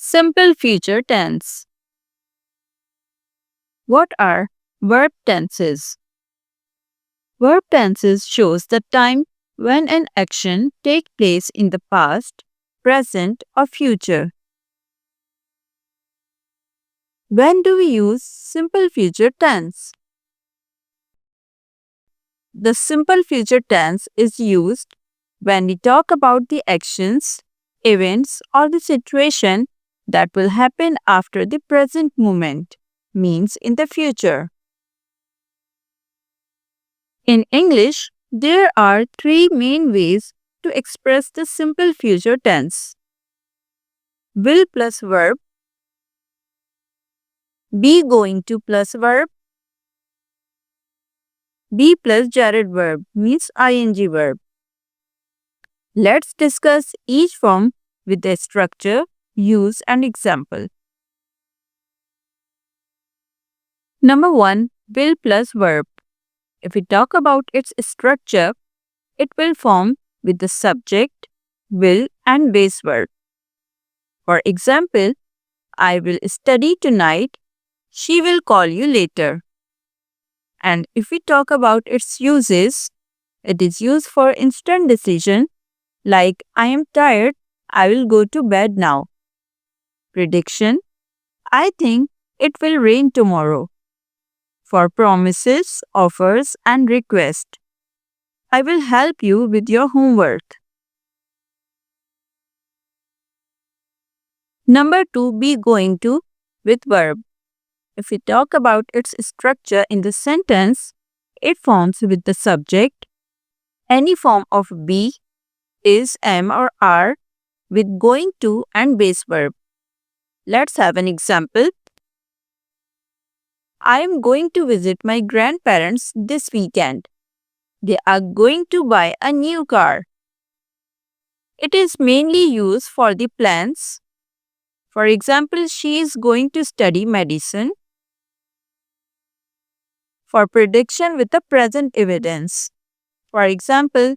Simple future tense. What are verb tenses? Verb tenses shows the time when an action takes place in the past, present or future. When do we use simple future tense? The simple future tense is used when we talk about the actions, events or the situation that will happen after the present moment, means in the future. In English, there are three main ways to express the simple future tense: will plus verb, be going to plus verb, be plus gerund verb means ing verb. Let's discuss each form with their structure, use and example. Number 1. Will plus verb. If we talk about its structure, it will form with the subject, will and base verb. For example, I will study tonight, she will call you later. And if we talk about its uses, it is used for instant decision like I am tired, I will go to bed now. Prediction, I think it will rain tomorrow. For promises, offers and request, I will help you with your homework. Number 2, be going to with verb. If we talk about its structure in the sentence, it forms with the subject, any form of be, is, am or are with going to and base verb. Let's have an example. I am going to visit my grandparents this weekend. They are going to buy a new car. It is mainly used for the plans. For example, she is going to study medicine. For prediction with the present evidence. For example,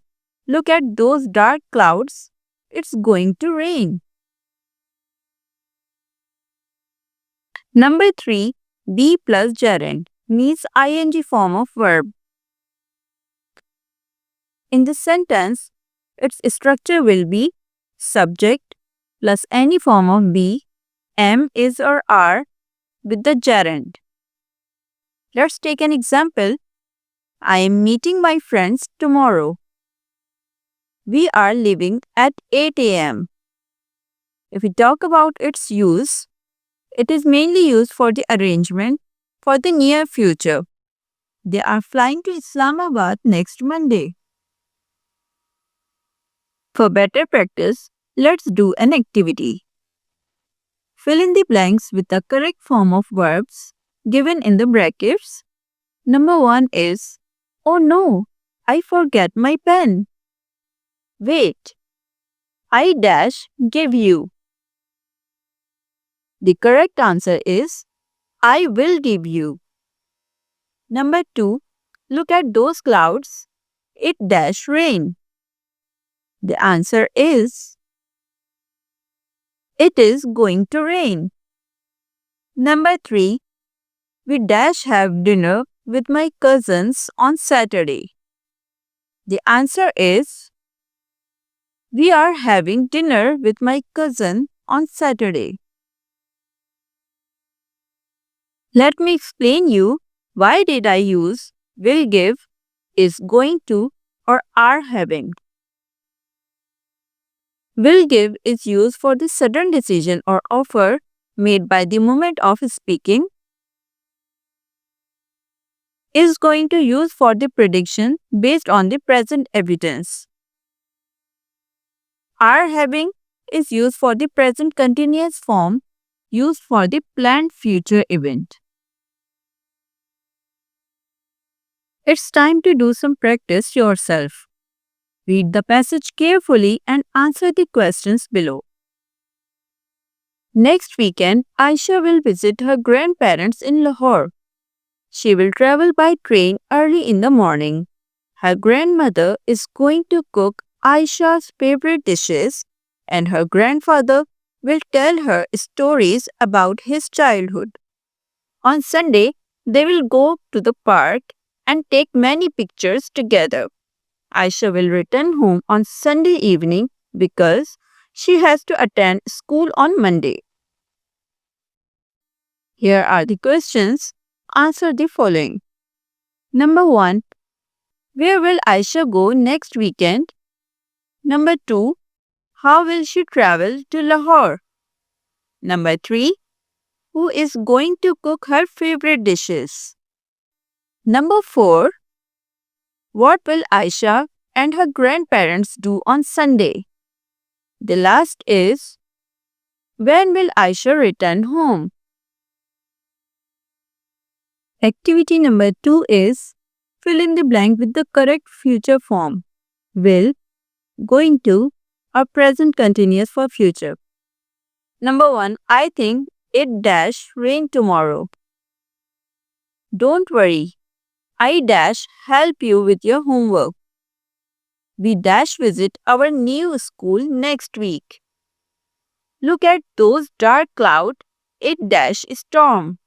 look at those dark clouds. It's going to rain. Number 3, be plus gerund means ing form of verb. In the sentence, its structure will be subject plus any form of be, am, is or are with the gerund. Let's take an example. I am meeting my friends tomorrow. We are leaving at 8 a.m. If we talk about its use, it is mainly used for the arrangement for the near future. They are flying to Islamabad next Monday. For better practice, let's do an activity. Fill in the blanks with the correct form of verbs given in the brackets. Number 1 is, oh no, I forget my pen. Wait, I dash give you. The correct answer is, I will give you. Number 2, look at those clouds. It dash rain. The answer is, it is going to rain. Number 3, we dash have dinner with my cousins on Saturday. The answer is, we are having dinner with my cousin on Saturday. Let me explain you why did I use will give, is going to or are having. Will give is used for the sudden decision or offer made by the moment of speaking. Is going to use for the prediction based on the present evidence. Are having is used for the present continuous form used for the planned future event. It's time to do some practice yourself. Read the passage carefully and answer the questions below. Next weekend, Aisha will visit her grandparents in Lahore. She will travel by train early in the morning. Her grandmother is going to cook Aisha's favorite dishes and her grandfather will tell her stories about his childhood. On Sunday, they will go to the park and take many pictures together. Aisha will return home on Sunday evening because she has to attend school on Monday. Here are the questions. Answer the following. Number 1. Where will Aisha go next weekend? Number 2. How will she travel to Lahore? Number 3. Who is going to cook her favorite dishes? Number 4. What will Aisha and her grandparents do on Sunday? The last is, when will Aisha return home? Activity number 2 is, fill in the blank with the correct future form. Will, going to, or present continuous for future. Number 1. I think it dash rain tomorrow. Don't worry. I dash help you with your homework. We dash visit our new school next week. Look at those dark clouds. It dash storm.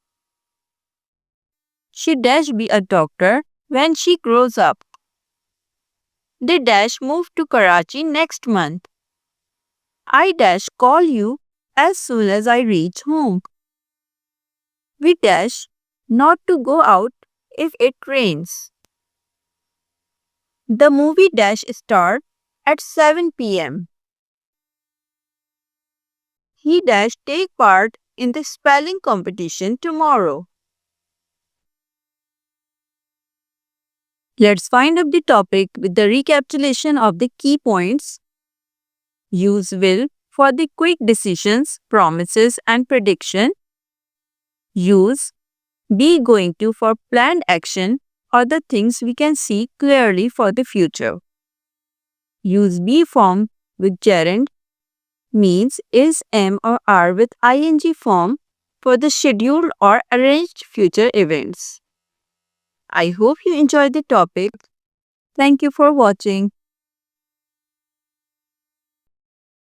She dash be a doctor when she grows up. They dash move to Karachi next month. I dash call you as soon as I reach home. We dash not to go out if it rains. The movie dash start at 7 p.m. He dash take part in the spelling competition tomorrow. Let's find up the topic with the recapitulation of the key points. Use will for the quick decisions, promises and prediction. Use be going to for planned action or the things we can see clearly for the future. Use be form with gerund means is, am or are with ing form for the scheduled or arranged future events. I hope you enjoyed the topic. Thank you for watching.